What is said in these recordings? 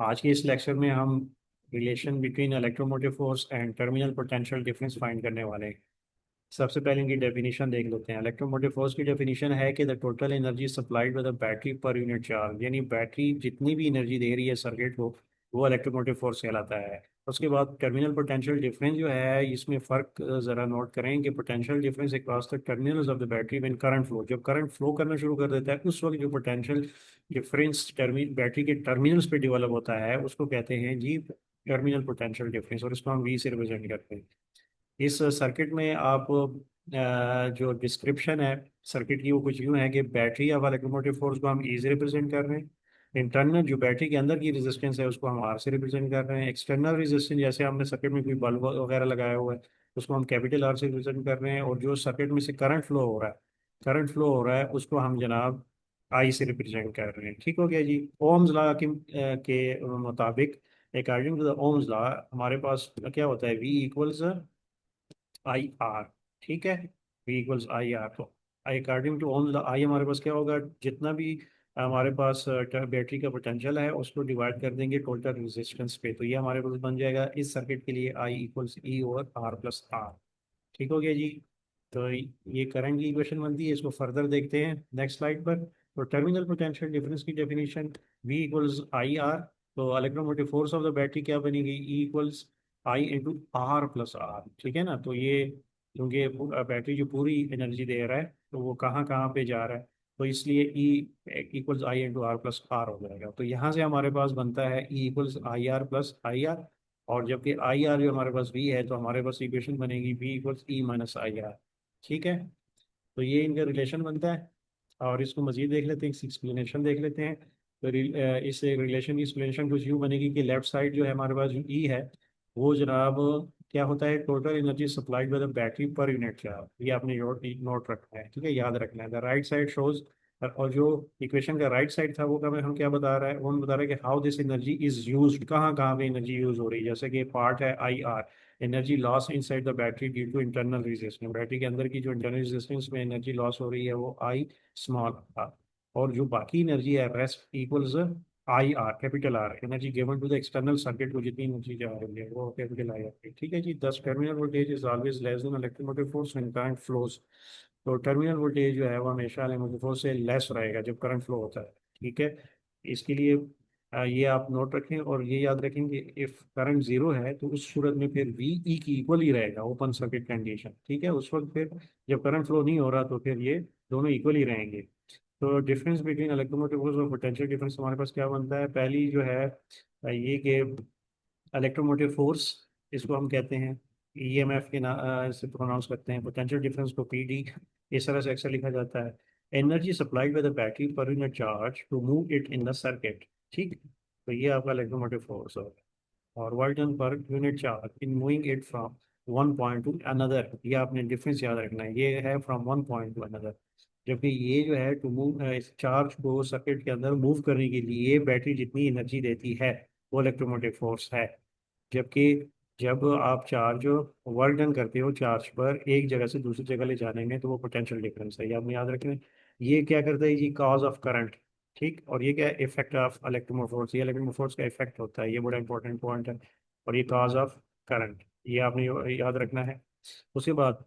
आज के इस लेक्चर में हम relation between electromotive force and terminal potential difference find करने वाले हैं। सबसे पहले इनकी डेफिनेशन देख लेते हैं। इलेक्ट्रोमोटिव फोर्स की डेफिनेशन है कि the total energy supplied by the battery per unit charge, यानी बैटरी जितनी भी एनर्जी दे रही है सर्किट को, वो इलेक्ट्रोमोटिव फोर्स कहलाता है। उसके बाद टर्मिनल पोटेंशियल डिफरेंस जो है, इसमें फ़र्क ज़रा नोट करें कि potential difference across the terminals of the battery when current flow, जब करंट फ्लो करना शुरू कर देता है उस वक्त जो पोटेंशियल डिफरेंस बैटरी के टर्मिनल्स पे डेवलप होता है उसको कहते हैं जी टर्मिनल पोटेंशियल डिफरेंस, और इसको हम वी से रिप्रेजेंट करते हैं। इस सर्किट में आप जो डिस्क्रिप्शन है सर्किट की वो कुछ यूँ है कि बैटरी ऑफ इलेक्ट्रोमोटिव फोर्स को हम ई से रिप्रेजेंट कर रहे हैं। इंटरनल जो बैटरी के अंदर की रेजिस्टेंस है उसको हम आर से रिप्रेजेंट कर रहे हैं। एक्सटर्नल रेजिस्टेंस जैसे हमने सर्किट में कोई बल्ब वगैरह लगाया हुआ है उसको हम कैपिटल आर से रिप्रेजेंट कर रहे हैं। और जो सर्किट में से करंट फ्लो हो रहा है उसको हम जनाब आई से रिप्रेजेंट कर रहे हैं। ठीक हो गया जी। ओम्स लॉ के मुताबिक, according to the Ohm's law, हमारे पास क्या होता है, वी इक्वल्स आई आर। ठीक है, V इक्वल्स आई आर। तो अकॉर्डिंग टू ओम आई हमारे पास क्या होगा, जितना भी हमारे पास बैटरी का पोटेंशियल है उसको डिवाइड कर देंगे टोटल रेजिस्टेंस पे, तो ये हमारे पास बन जाएगा इस सर्किट के लिए I equals E over R plus R. ठीक हो गया जी। तो ये करंट की इक्वेशन बनती है। इसको फर्दर देखते हैं नेक्स्ट स्लाइड पर। तो टर्मिनल पोटेंशियल डिफरेंस की definition V equals I R. तो electromotive force of the battery क्या बनेगी, E equals I into R plus R. ठीक है ना। तो ये क्योंकि बैटरी जो पूरी एनर्जी दे रहा है तो वो कहाँ कहाँ पे जा रहा है, तो इसलिए E equals I into R plus R हो जाएगा। तो यहाँ से हमारे पास बनता है E equals I are plus I R. और जबकि आई आर जो हमारे पास V है तो हमारे पास इक्वेशन बनेगी V equals E minus I R. ठीक है। तो ये इनका रिलेशन बनता है। और इसको मजीद देख लेते हैं, इसकी एक्सप्लेनेशन देख लेते हैं। तो इस रिलेशन की एक्सप्लेनेशन कुछ यूँ बनेगी कि लेफ्ट साइड जो है हमारे पास जो ई है वो जनाब क्या होता है, total energy supplied by the battery per unit charge. ये आपने नोट रखना है, ठीक है, याद रखना है। द राइट साइड शोज, और जो इक्वेशन का राइट साइड था वो हम क्या बता रहा है, वो हम बता रहा है कि how this energy is used, कहाँ कहाँ पे एनर्जी यूज हो रही है। जैसे कि पार्ट है I R, energy loss inside the battery due to internal resistance, battery के अंदर की जो इंटरनल रेजिस्टेंस में एनर्जी लॉस हो रही है वो आई स्मॉल आर। और जो बाकी एनर्जी है rest equals I R capital R, energy given to the external circuit को जितनी एनर्जी जा रही है वो कैपिटल आई आर। ठीक है जी। दस terminal voltage is always less than electromotive force when current flows. तो टर्मिनल वोल्टेज जो है वो हमेशा इलेक्ट्रोमोटिव फोर्स से लेस रहेगा जब करंट फ्लो होता है। ठीक है। इसके लिए ये आप नोट रखें और ये याद रखें कि इफ करंट जीरो है तो उस सूरत में फिर वी ई की इक्वल ही रहेगा, ओपन सर्किट कंडीशन। ठीक है। उस वक्त फिर जब करंट फ्लो नहीं हो रहा तो फिर ये दोनों इक्वल ही रहेंगे। तो डिफरेंस बिटवीन इलेक्ट्रोमोटिव फोर्स और पोटेंशियल डिफरेंस हमारे पास क्या बनता है, पहली जो है ये कि इलेक्ट्रोमोटिव फोर्स, इसको हम कहते हैं ईएमएफ के ना से प्रोनाउंस करते हैं। पोटेंशियल डिफरेंस को पीडी इस तरह से अक्सर लिखा जाता है। Energy supplied by the battery per unit charge to move it in the circuit. ठीक। तो ये आपका इलेक्ट्रोमोटिव फोर्स है। और work done per unit charge in moving it from one point to another, ये आपने डिफरेंस याद रखना है, ये है from one point to another. जबकि ये जो है टू मूव, इस चार्ज को सर्किट के अंदर मूव करने के लिए बैटरी जितनी एनर्जी देती है वो इलेक्ट्रोमोटिव फोर्स है। जबकि जब आप चार्ज वर्क डन करते हो चार्ज पर एक जगह से दूसरी जगह ले जाने में, तो वो पोटेंशियल डिफरेंस है, ये आपने याद रखना है। ये क्या करता है जी, कॉज ऑफ करंट। ठीक। और ये क्या है, इफेक्ट ऑफ इलेक्ट्रोमोटिव फोर्स, ये इलेक्ट्रोमोटिव फोर्स का इफेक्ट होता है, ये बड़ा इंपॉर्टेंट पॉइंट है। और ये कॉज ऑफ करंट, ये आपने याद रखना है। उसके बाद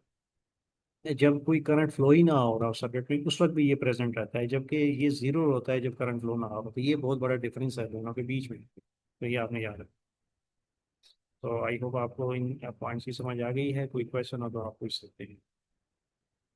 जब कोई करंट फ्लो ही ना हो रहा हो सर्किट में उस वक्त भी ये प्रेजेंट रहता है, जबकि ये जीरो होता है जब करंट फ्लो ना हो। तो ये बहुत बड़ा डिफरेंस है दोनों के बीच में, तो ये आपने याद रखना। तो आई होप आपको इन पॉइंट्स की समझ आ गई है। कोई क्वेश्चन हो तो आप पूछ सकते हैं।